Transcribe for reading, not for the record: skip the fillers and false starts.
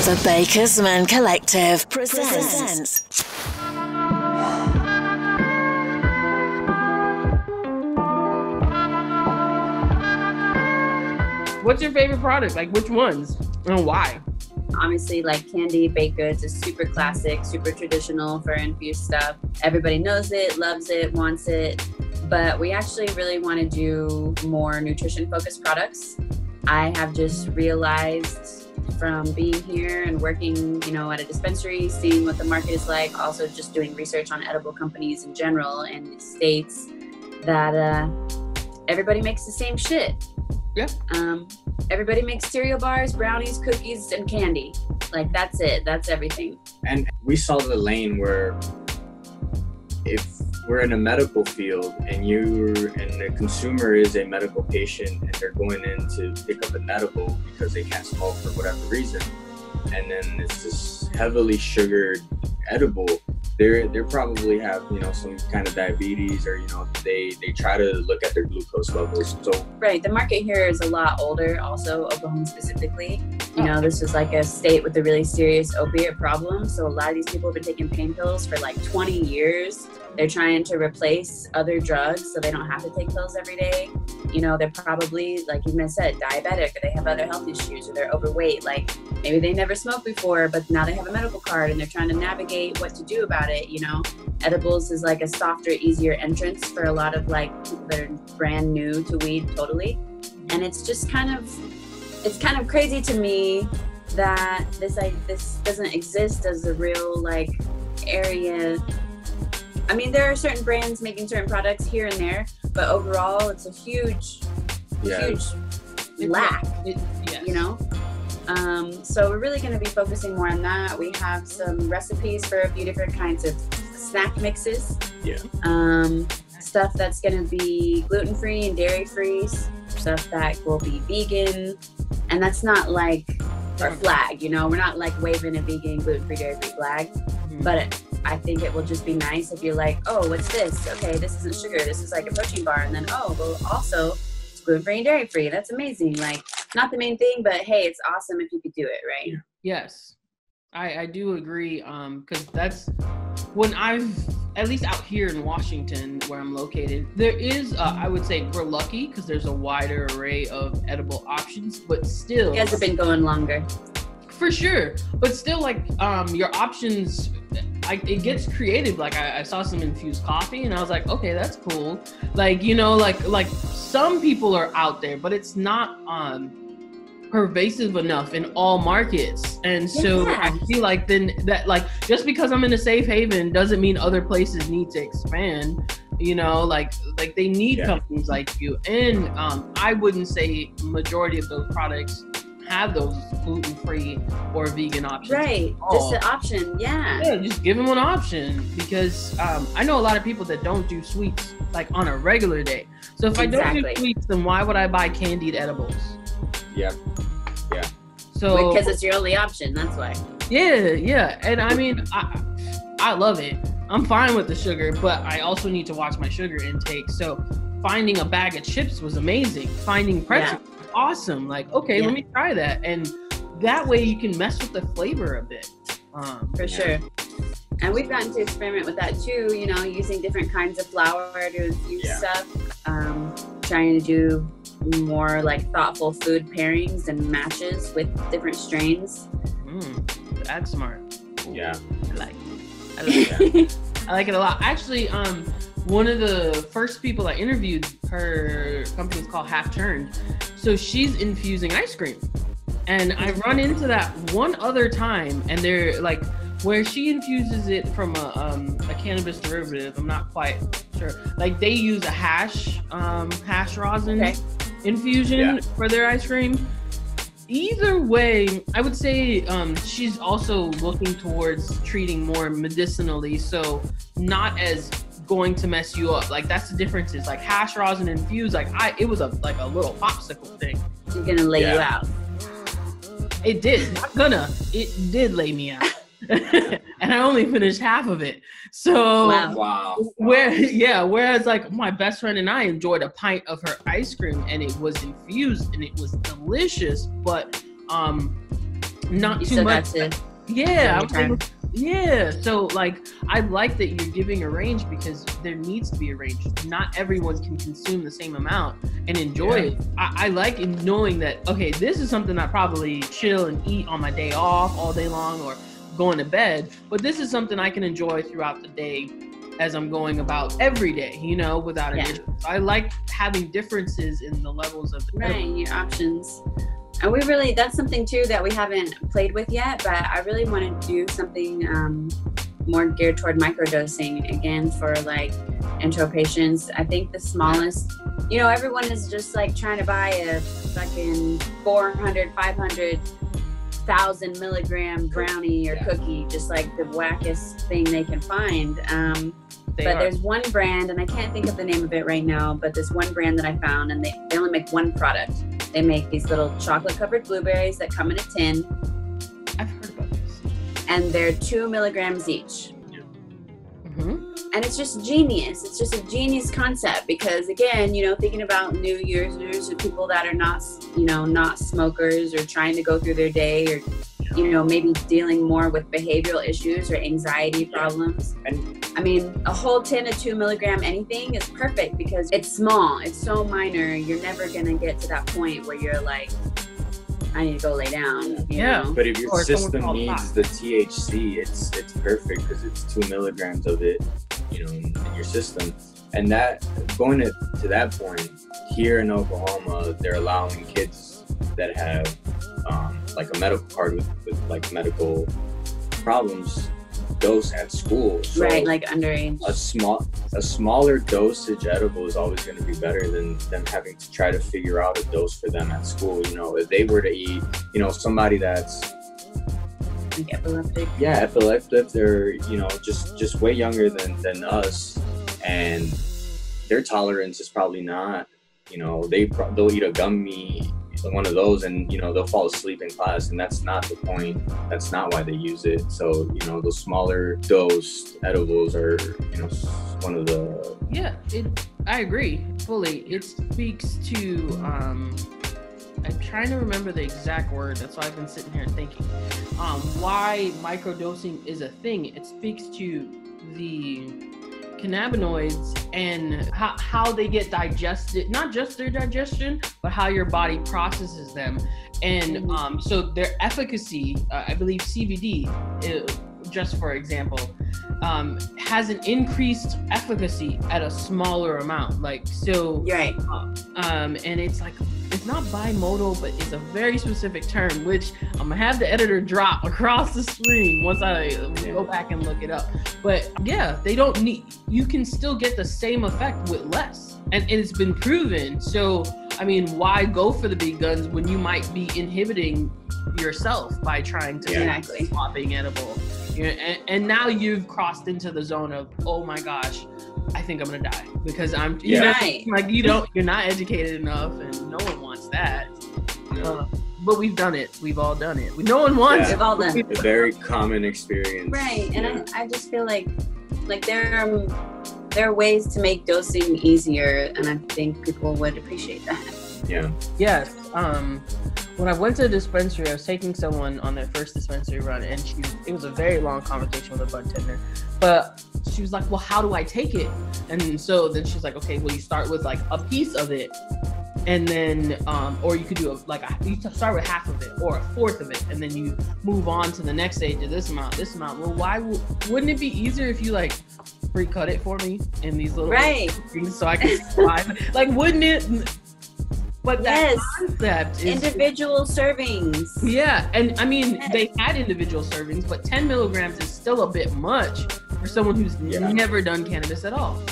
The Bakersman Collective presents. What's your favorite product? Like, which ones and why? Obviously, like candy, baked goods is super classic, super traditional for infused stuff. Everybody knows it, loves it, wants it. But we actually really want to do more nutrition-focused products. I have just realized from being here and working, at a dispensary, seeing what the market is like, also just doing research on edible companies in general and it states that everybody makes the same shit. Yeah. Everybody makes cereal bars, brownies, cookies, and candy. Like, that's it. That's everything. And we saw the lane where if we're in a medical field and the consumer is a medical patient and they're going in to pick up an edible because they can't smoke for whatever reason, and then it's this heavily sugared edible, they probably have some kind of diabetes, or they try to look at their glucose levels. So right, the market here is a lot older, also Oklahoma specifically. This is like a state with a really serious opiate problem, so a lot of these people have been taking pain pills for like 20 years. They're trying to replace other drugs so they don't have to take pills every day. They're probably, like you said, diabetic, or they have other health issues, or they're overweight. Like, maybe they never smoked before, but now they have a medical card and they're trying to navigate what to do about it. Edibles is like a softer, easier entrance for a lot of like people that are brand new to weed totally. And it's just kind of crazy to me that this doesn't exist as a real like area. I mean, there are certain brands making certain products here and there, but overall, it's a huge lack. So we're really going to be focusing more on that. We have some recipes for a few different kinds of snack mixes. Yeah. Stuff that's going to be gluten-free and dairy-free. Stuff that will be vegan, and that's not like our flag. We're not like waving a vegan, gluten-free, dairy-free flag, but I think it will just be nice if you're like, oh, what's this? Okay, this isn't sugar. This is like a protein bar. And then, also it's gluten-free and dairy-free. That's amazing. Like, not the main thing, but hey, it's awesome if you could do it, right? Yes, I do agree. Because that's when at least out here in Washington, where I'm located, there is, I would say we're lucky because there's a wider array of edible options, but still. You guys have been going longer. For sure. But still, like, your options, it gets creative. Like, I saw some infused coffee and I was like, okay, that's cool. Like, like some people are out there, but it's not pervasive enough in all markets. And so I feel like then that, like, just because I'm in a safe haven doesn't mean other places need to expand. Like they need companies like you. And I wouldn't say majority of those products have those gluten-free or vegan options. Right, just an option, Yeah, just give them an option, because I know a lot of people that don't do sweets like on a regular day. So if I don't do sweets, then why would I buy candied edibles? Yeah. So because it's your only option, that's why. Yeah, and I mean, I love it. I'm fine with the sugar, but I also need to watch my sugar intake. So finding a bag of chips was amazing. Finding pretzels. Awesome. Like, okay, let me try that. And that way you can mess with the flavor a bit. For sure. And we've gotten to experiment with that too, using different kinds of flour to infuse stuff. Trying to do more like thoughtful food pairings and matches with different strains. That's smart. Yeah. I like it. I like it a lot. Actually, one of the first people I interviewed, her company is called Half Turned. So she's infusing ice cream. And I run into that one other time, and they're like, where she infuses it from a cannabis derivative. I'm not quite sure. Like, they use a hash rosin infusion for their ice cream. Either way, I would say she's also looking towards treating more medicinally, so not as going to mess you up. Like, that's the difference. Is like hash rosin infused. Like, it was a little popsicle thing. It's gonna lay you out. It did. Not gonna. It did lay me out. And I only finished half of it. So wow. Whereas like my best friend and I enjoyed a pint of her ice cream and it was infused and it was delicious, but not You too still much. got to Yeah, take your time. yeah. So like, I like that you're giving a range because there needs to be a range. Not everyone can consume the same amount and enjoy it. I like in knowing that, okay, this is something I probably chill and eat on my day off all day long or going to bed, but this is something I can enjoy throughout the day as I'm going about every day, you know, without an issue. So I like having differences in the levels of the your options. And we really, that's something too that we haven't played with yet, but I really want to do something more geared toward microdosing again for like intro patients. I think the smallest, you know, everyone is just like trying to buy a fucking 400, 500, 1,000 milligram brownie or cookie, just like the wackest thing they can find. There's one brand, and I can't think of the name of it right now, but this one brand that I found, and they only make one product. They make these little chocolate covered blueberries that come in a tin. I've heard about this. And they're 2 milligrams each. Mm-hmm. And it's just genius. It's just a genius concept because, again, you know, thinking about new users or people that are not, you know, not smokers or trying to go through their day or, you know, maybe dealing more with behavioral issues or anxiety problems. And I mean, a whole tin of 2 milligram anything is perfect because it's small. It's so minor. You're never going to get to that point where you're like, I need to go lay down. You know? But if your system needs the THC, it's perfect because it's 2 milligrams of it, you know, in your system. And that, going to that point, here in Oklahoma, they're allowing kids that have like a medical card with like medical problems dose at school. So right, like underage. A smaller dosage edible is always going to be better than them having to try to figure out a dose for them at school. You know, if they were to eat, you know, somebody that's like epileptic. Yeah, epileptic. They're, you know, just way younger than us, and their tolerance is probably not, you know, they'll eat a gummy, one of those, and you know they'll fall asleep in class, and that's not the point. That's not why they use it. So you know those smaller dosed edibles are, you know, one of the I agree fully. It speaks to I'm trying to remember the exact word. That's why I've been sitting here thinking why microdosing is a thing. It speaks to the cannabinoids and how they get digested, not just their digestion, but how your body processes them. And so their efficacy, I believe CBD, just for example, has an increased efficacy at a smaller amount. Like, so, right. And it's like, it's not bimodal, but it's a very specific term, which I'm gonna have the editor drop across the screen once I go back and look it up. But yeah, you can still get the same effect with less, and it's been proven. So, I mean, why go for the big guns when you might be inhibiting yourself by trying to swapping edible? You know, and now you've crossed into the zone of, oh my gosh, I think I'm gonna die because I'm you're not educated enough, and no one wants that. But we've done it. We've all done it. No one wants. We've all done it. A very common experience. Right, and I just feel like there are ways to make dosing easier, and I think people would appreciate that. Yeah. Yes. When I went to the dispensary, I was taking someone on their first dispensary run, and it was a very long conversation with a bartender. But she was like, well, how do I take it? And so then she's like, okay, well, you start with like a piece of it, and then, or you could do you start with half of it or a fourth of it, and then you move on to the next stage of this amount. Well, wouldn't it be easier if you like pre-cut it for me in these little things so I can survive? Like, wouldn't it? But that concept is individual servings. Yeah, and I mean, they had individual servings, but 10 milligrams is still a bit much for someone who's never done cannabis at all.